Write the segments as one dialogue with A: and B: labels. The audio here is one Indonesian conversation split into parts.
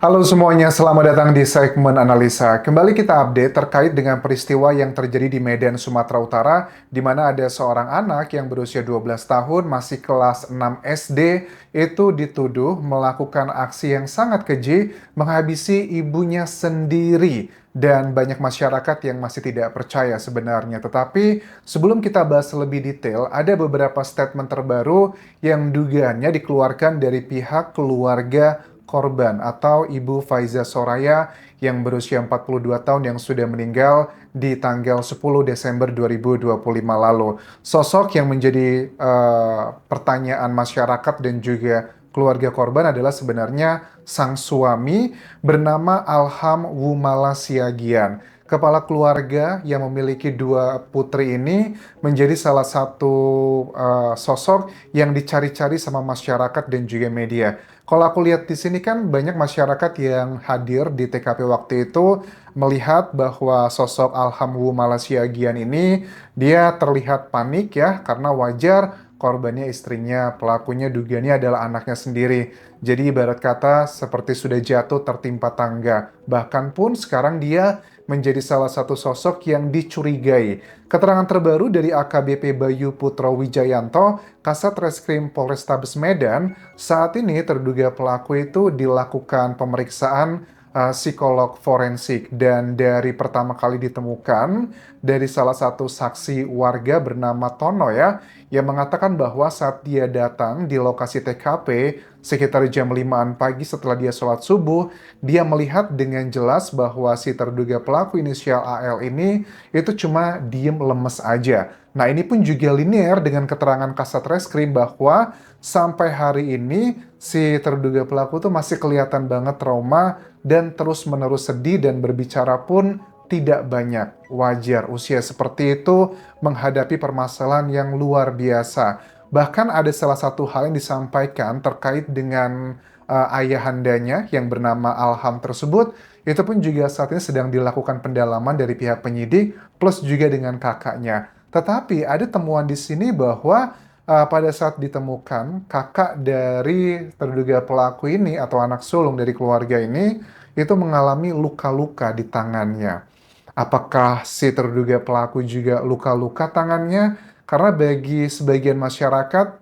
A: Halo semuanya, selamat datang di segmen analisa. Kembali kita update terkait dengan peristiwa yang terjadi di Medan, Sumatera Utara, di mana ada seorang anak yang berusia 12 tahun, masih kelas 6 SD, itu dituduh melakukan aksi yang sangat keji, menghabisi ibunya sendiri. Dan banyak masyarakat yang masih tidak percaya sebenarnya. Tetapi sebelum kita bahas lebih detail, ada beberapa statement terbaru yang dugaannya dikeluarkan dari pihak keluarga korban atau Ibu Faiza Soraya yang berusia 42 tahun yang sudah meninggal di tanggal 10 Desember 2025 lalu. Sosok yang menjadi pertanyaan masyarakat dan juga keluarga korban adalah sebenarnya sang suami bernama Alham Wumala Siagian. Kepala keluarga yang memiliki dua putri ini menjadi salah satu sosok yang dicari-cari sama masyarakat dan juga media. Kalau aku lihat di sini kan banyak masyarakat yang hadir di TKP waktu itu melihat bahwa sosok Alhamwu Malasiagian ini dia terlihat panik ya karena wajar korbannya istrinya, pelakunya dugaannya adalah anaknya sendiri. Jadi ibarat kata seperti sudah jatuh tertimpa tangga. Bahkan pun sekarang dia menjadi salah satu sosok yang dicurigai. Keterangan terbaru dari AKBP Bayu Putro Wijayanto, Kasat Reskrim Polrestabes Medan, saat ini terduga pelaku itu dilakukan pemeriksaan psikolog forensik dan dari pertama kali ditemukan dari salah satu saksi warga bernama Tono ya yang mengatakan bahwa saat dia datang di lokasi TKP sekitar jam 5-an pagi setelah dia sholat subuh, dia melihat dengan jelas bahwa si terduga pelaku inisial AL ini itu cuma diem lemes aja. Nah, ini pun juga linear dengan keterangan Kasat Reskrim bahwa sampai hari ini si terduga pelaku tuh masih kelihatan banget trauma dan terus-menerus sedih dan berbicara pun tidak banyak. Wajar usia seperti itu menghadapi permasalahan yang luar biasa. Bahkan ada salah satu hal yang disampaikan terkait dengan ayahandanya yang bernama Alham tersebut, itu pun juga saat ini sedang dilakukan pendalaman dari pihak penyidik plus juga dengan kakaknya. Tetapi ada temuan di sini bahwa pada saat ditemukan kakak dari terduga pelaku ini atau anak sulung dari keluarga ini itu mengalami luka-luka di tangannya. Apakah si terduga pelaku juga luka-luka tangannya? Karena bagi sebagian masyarakat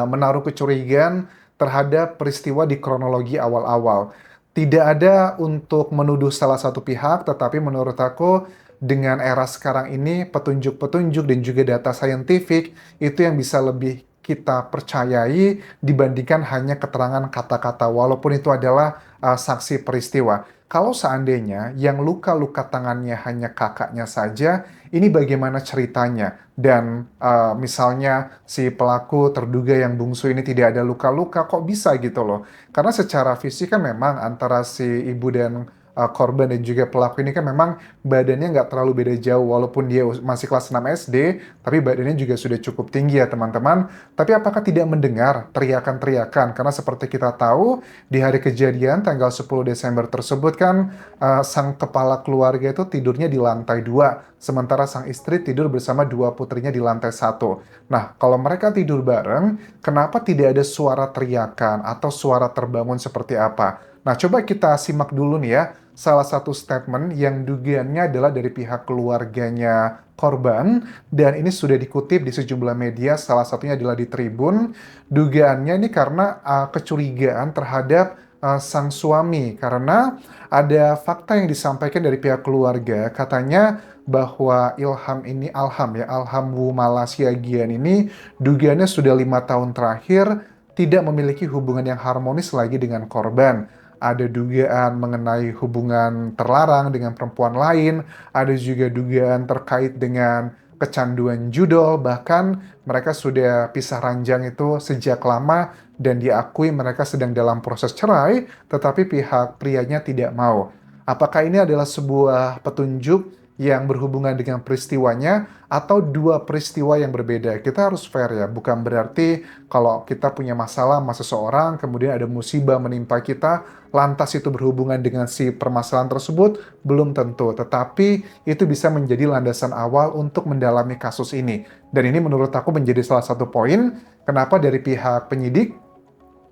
A: menaruh kecurigaan terhadap peristiwa di kronologi awal-awal. Tidak ada untuk menuduh salah satu pihak, tetapi menurut aku dengan era sekarang ini petunjuk-petunjuk dan juga data saintifik itu yang bisa lebih kita percayai dibandingkan hanya keterangan kata-kata walaupun itu adalah saksi peristiwa. Kalau seandainya yang luka-luka tangannya hanya kakaknya saja, ini bagaimana ceritanya? Dan misalnya si pelaku terduga yang bungsu ini tidak ada luka-luka, kok bisa gitu loh? Karena secara fisik kan memang antara si ibu dan korban dan juga pelaku ini kan memang badannya nggak terlalu beda jauh walaupun dia masih kelas 6 SD, tapi badannya juga sudah cukup tinggi ya teman-teman. Tapi apakah tidak mendengar teriakan-teriakan? Karena seperti kita tahu, di hari kejadian tanggal 10 Desember tersebut kan sang kepala keluarga itu tidurnya di lantai 2, sementara sang istri tidur bersama dua putrinya di lantai 1. Nah, kalau mereka tidur bareng, kenapa tidak ada suara teriakan atau suara terbangun seperti apa? Nah, coba kita simak dulu nih ya, salah satu statement yang dugaannya adalah dari pihak keluarganya korban, dan ini sudah dikutip di sejumlah media, salah satunya adalah di Tribun. Dugaannya ini karena kecurigaan terhadap sang suami, karena ada fakta yang disampaikan dari pihak keluarga, katanya bahwa Ilham ini, Alham Wumala Siagian ini, dugaannya sudah 5 tahun terakhir tidak memiliki hubungan yang harmonis lagi dengan korban. Ada dugaan mengenai hubungan terlarang dengan perempuan lain, ada juga dugaan terkait dengan kecanduan judol, bahkan mereka sudah pisah ranjang itu sejak lama dan diakui mereka sedang dalam proses cerai, tetapi pihak prianya tidak mau. Apakah ini adalah sebuah petunjuk yang berhubungan dengan peristiwanya atau dua peristiwa yang berbeda? Kita harus fair ya, bukan berarti kalau kita punya masalah sama seseorang, kemudian ada musibah menimpa kita, lantas itu berhubungan dengan si permasalahan tersebut, belum tentu. Tetapi itu bisa menjadi landasan awal untuk mendalami kasus ini. Dan ini menurut aku menjadi salah satu poin kenapa dari pihak penyidik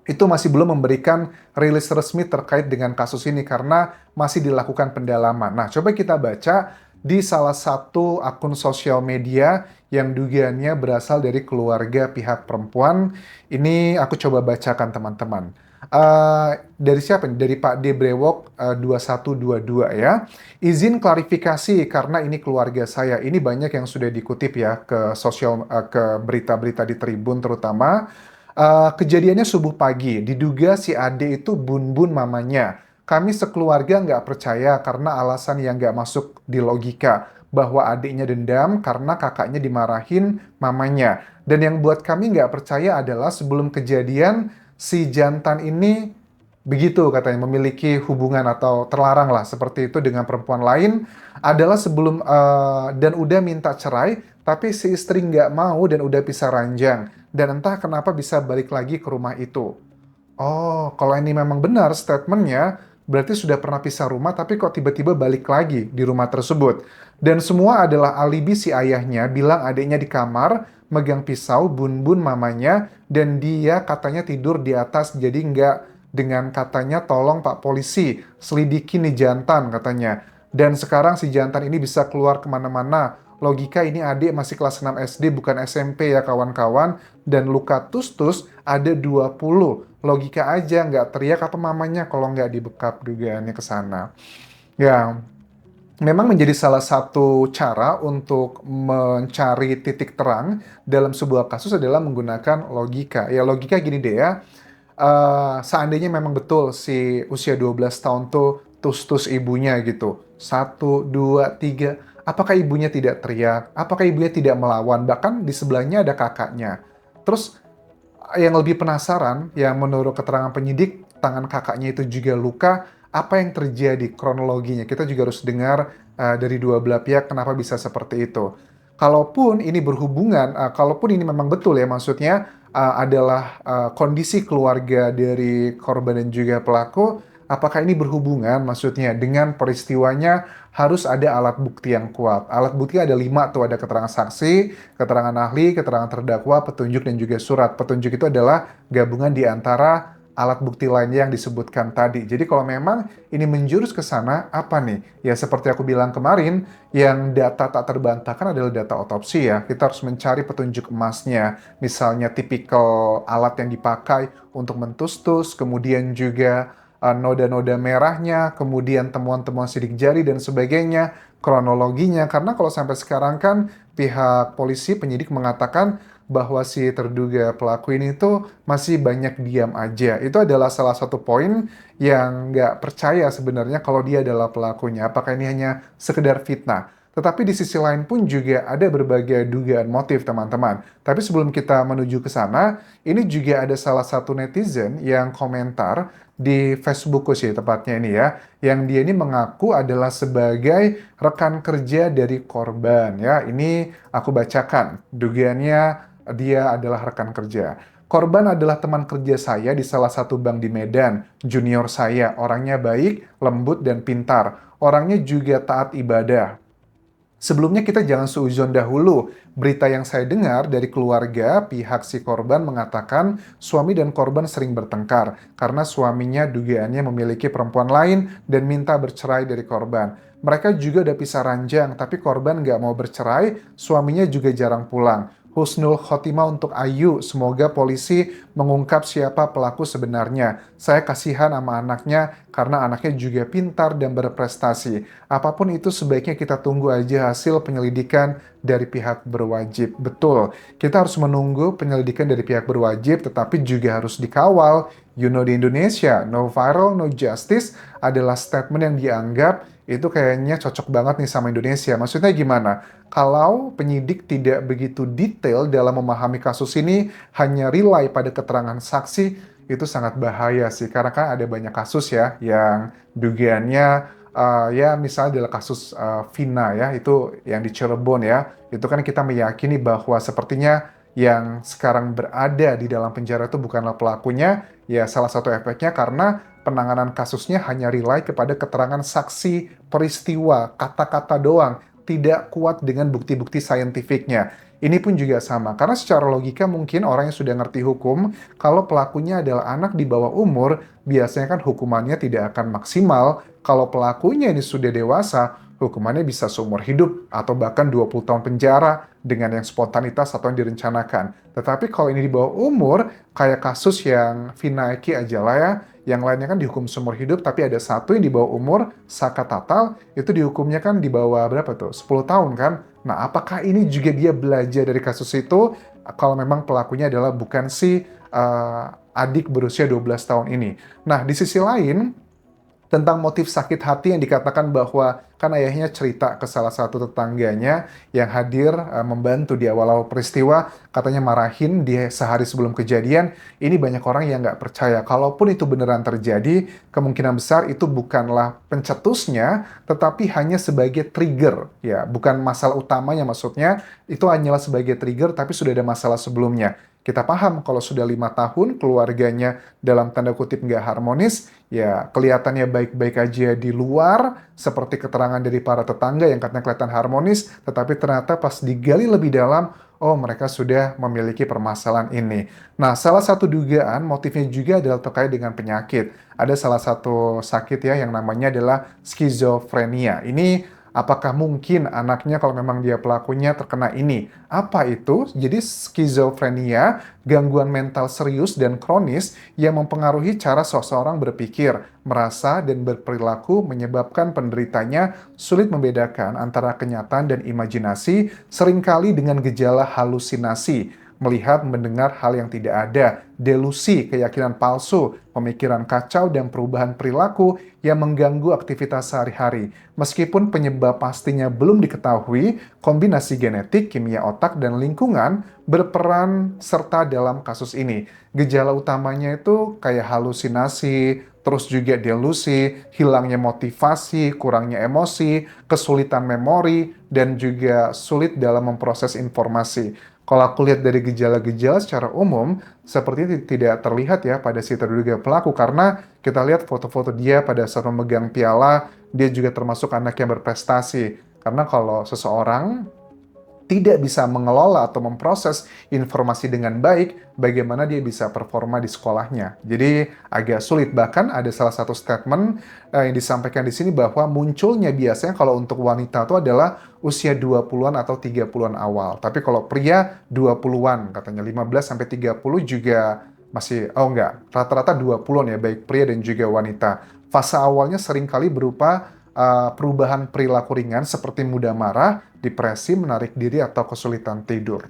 A: itu masih belum memberikan rilis resmi terkait dengan kasus ini karena masih dilakukan pendalaman. Nah, coba kita baca di salah satu akun sosial media yang dugaannya berasal dari keluarga pihak perempuan. Ini aku coba bacakan teman-teman. Dari siapa nih? Dari Pak D. Brewok 2122 ya. Izin klarifikasi karena ini keluarga saya. Ini banyak yang sudah dikutip ya ke ke berita-berita di Tribun terutama. Kejadiannya subuh pagi, diduga si Ade itu bun-bun mamanya. Kami sekeluarga nggak percaya karena alasan yang nggak masuk di logika. Bahwa adiknya dendam karena kakaknya dimarahin mamanya. Dan yang buat kami nggak percaya adalah sebelum kejadian, si jantan ini begitu katanya memiliki hubungan atau terlarang lah seperti itu dengan perempuan lain adalah sebelum dan udah minta cerai tapi si istri nggak mau dan udah pisah ranjang dan entah kenapa bisa balik lagi ke rumah itu. Oh, kalau ini memang benar statementnya, berarti sudah pernah pisah rumah tapi kok tiba-tiba balik lagi di rumah tersebut. Dan semua adalah alibi si ayahnya bilang adiknya di kamar, megang pisau, bun-bun mamanya, dan dia katanya tidur di atas jadi nggak dengan katanya tolong Pak Polisi, selidiki nih jantan katanya. Dan sekarang si jantan ini bisa keluar kemana-mana. Logika ini adik masih kelas 6 SD bukan SMP ya kawan-kawan. Dan luka tus-tus ada 20. Logika aja nggak teriak apa mamanya kalau nggak dibekap dugaannya ke sana. Ya, memang menjadi salah satu cara untuk mencari titik terang dalam sebuah kasus adalah menggunakan logika. Ya logika gini deh ya, seandainya memang betul si usia 12 tahun tuh tus-tus ibunya gitu. Satu, dua, tiga. Apakah ibunya tidak teriak? Apakah ibunya tidak melawan? Bahkan di sebelahnya ada kakaknya. Terus yang lebih penasaran, yang menurut keterangan penyidik, tangan kakaknya itu juga luka. Apa yang terjadi kronologinya? Kita juga harus dengar dari dua belah pihak kenapa bisa seperti itu. Kalaupun ini berhubungan, kalaupun ini memang betul ya, maksudnya adalah kondisi keluarga dari korban dan juga pelaku, apakah ini berhubungan maksudnya dengan peristiwanya harus ada alat bukti yang kuat. Alat bukti ada 5 tuh, ada keterangan saksi, keterangan ahli, keterangan terdakwa, petunjuk, dan juga surat. Petunjuk itu adalah gabungan di antara alat bukti lainnya yang disebutkan tadi. Jadi kalau memang ini menjurus ke sana, apa nih? Ya seperti aku bilang kemarin, yang data tak terbantahkan adalah data otopsi ya. Kita harus mencari petunjuk emasnya. Misalnya tipikal alat yang dipakai untuk mentustus, kemudian juga noda-noda merahnya, kemudian temuan-temuan sidik jari dan sebagainya, kronologinya. Karena kalau sampai sekarang kan pihak polisi penyidik mengatakan bahwa si terduga pelaku ini tuh masih banyak diam aja. Itu adalah salah satu poin yang nggak percaya sebenarnya kalau dia adalah pelakunya. Apakah ini hanya sekedar fitnah? Tetapi di sisi lain pun juga ada berbagai dugaan motif teman-teman. Tapi sebelum kita menuju ke sana, ini juga ada salah satu netizen yang komentar di Facebookku sih tepatnya ini ya, yang dia ini mengaku adalah sebagai rekan kerja dari korban ya. Ini aku bacakan, dugaannya dia adalah rekan kerja. Korban adalah teman kerja saya di salah satu bank di Medan. Junior saya, orangnya baik, lembut, dan pintar. Orangnya juga taat ibadah. Sebelumnya kita jangan suuzon dahulu. Berita yang saya dengar dari keluarga pihak si korban mengatakan suami dan korban sering bertengkar karena suaminya dugaannya memiliki perempuan lain dan minta bercerai dari korban. Mereka juga udah pisah ranjang, tapi korban nggak mau bercerai, suaminya juga jarang pulang. Husnul khotimah untuk Ayu, semoga polisi mengungkap siapa pelaku sebenarnya. Saya kasihan sama anaknya karena anaknya juga pintar dan berprestasi. Apapun itu sebaiknya kita tunggu aja hasil penyelidikan dari pihak berwajib. Betul, kita harus menunggu penyelidikan dari pihak berwajib, tetapi juga harus dikawal. You know di Indonesia, no viral, no justice adalah statement yang dianggap itu kayaknya cocok banget nih sama Indonesia. Maksudnya gimana? Kalau penyidik tidak begitu detail dalam memahami kasus ini, hanya rely pada keterangan saksi, itu sangat bahaya sih. Karena kan ada banyak kasus ya, yang dugaannya ya misalnya adalah kasus Vina ya, itu yang di Cirebon ya. Itu kan kita meyakini bahwa sepertinya yang sekarang berada di dalam penjara itu bukanlah pelakunya, ya salah satu efeknya karena penanganan kasusnya hanya rely kepada keterangan saksi peristiwa, kata-kata doang, tidak kuat dengan bukti-bukti saintifiknya. Ini pun juga sama, karena secara logika mungkin orang yang sudah ngerti hukum, kalau pelakunya adalah anak di bawah umur, biasanya kan hukumannya tidak akan maksimal. Kalau pelakunya ini sudah dewasa, hukumannya bisa seumur hidup atau bahkan 20 tahun penjara dengan yang spontanitas atau yang direncanakan. Tetapi kalau ini di bawah umur, kayak kasus yang Vina Eki aja lah ya, yang lainnya kan dihukum seumur hidup, tapi ada satu yang di bawah umur, Saka Tatal, itu dihukumnya kan di bawah berapa tuh? 10 tahun kan? Nah, apakah ini juga dia belajar dari kasus itu, kalau memang pelakunya adalah bukan si adik berusia 12 tahun ini. Nah, di sisi lain, tentang motif sakit hati yang dikatakan bahwa kan ayahnya cerita ke salah satu tetangganya yang hadir membantu di awal-awal peristiwa, katanya marahin dia sehari sebelum kejadian. Ini banyak orang yang nggak percaya. Kalaupun itu beneran terjadi, kemungkinan besar itu bukanlah pencetusnya, tetapi hanya sebagai trigger. Ya, bukan masalah utamanya maksudnya, itu hanyalah sebagai trigger, tapi sudah ada masalah sebelumnya. Kita paham kalau sudah 5 tahun keluarganya dalam tanda kutip nggak harmonis, ya kelihatannya baik-baik aja di luar, seperti keterangan dari para tetangga yang katanya kelihatan harmonis, tetapi ternyata pas digali lebih dalam, oh mereka sudah memiliki permasalahan ini. Nah, salah satu dugaan motifnya juga adalah terkait dengan penyakit. Ada salah satu sakit ya yang namanya adalah skizofrenia. Ini apakah mungkin anaknya kalau memang dia pelakunya terkena ini? Apa itu? Jadi skizofrenia, gangguan mental serius dan kronis yang mempengaruhi cara seseorang berpikir, merasa, dan berperilaku menyebabkan penderitanya sulit membedakan antara kenyataan dan imajinasi, seringkali dengan gejala halusinasi, melihat, mendengar hal yang tidak ada, delusi, keyakinan palsu, pemikiran kacau, dan perubahan perilaku yang mengganggu aktivitas sehari-hari. Meskipun penyebab pastinya belum diketahui, kombinasi genetik, kimia otak, dan lingkungan berperan serta dalam kasus ini. Gejala utamanya itu kayak halusinasi, terus juga delusi, hilangnya motivasi, kurangnya emosi, kesulitan memori, dan juga sulit dalam memproses informasi. Kalau aku lihat dari gejala-gejala secara umum, sepertinya tidak terlihat ya pada si terduga pelaku, karena kita lihat foto-foto dia pada saat memegang piala, dia juga termasuk anak yang berprestasi. Karena kalau seseorang tidak bisa mengelola atau memproses informasi dengan baik, bagaimana dia bisa performa di sekolahnya. Jadi agak sulit. Bahkan ada salah satu statement yang disampaikan di sini bahwa munculnya biasanya kalau untuk wanita itu adalah usia 20-an atau 30-an awal. Tapi kalau pria 20-an, katanya 15 sampai 30 juga masih, oh enggak, rata-rata 20-an ya, baik pria dan juga wanita. Fase awalnya seringkali berupa perubahan perilaku ringan seperti mudah marah, depresi, menarik diri, atau kesulitan tidur.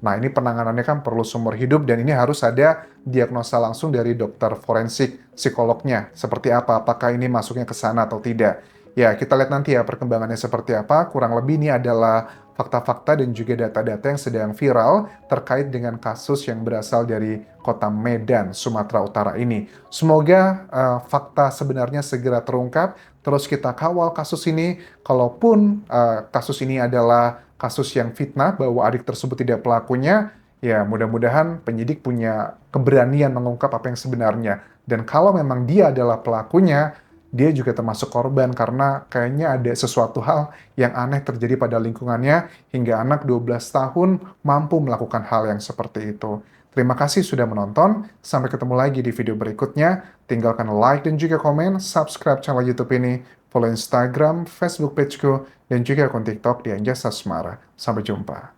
A: Nah, ini penanganannya kan perlu seumur hidup dan ini harus ada diagnosa langsung dari dokter forensik, psikolognya. Seperti apa? Apakah ini masuknya ke sana atau tidak? Ya, kita lihat nanti ya perkembangannya seperti apa. Kurang lebih ini adalah fakta-fakta dan juga data-data yang sedang viral terkait dengan kasus yang berasal dari kota Medan, Sumatera Utara ini. Semoga fakta sebenarnya segera terungkap, terus kita kawal kasus ini. Kalaupun kasus ini adalah kasus yang fitnah bahwa adik tersebut tidak pelakunya, ya mudah-mudahan penyidik punya keberanian mengungkap apa yang sebenarnya. Dan kalau memang dia adalah pelakunya, dia juga termasuk korban karena kayaknya ada sesuatu hal yang aneh terjadi pada lingkungannya hingga anak 12 tahun mampu melakukan hal yang seperti itu. Terima kasih sudah menonton, sampai ketemu lagi di video berikutnya. Tinggalkan like dan juga komen, subscribe channel YouTube ini, follow Instagram, Facebook pageku, dan juga akun TikTok di Anjasa Semara. Sampai jumpa.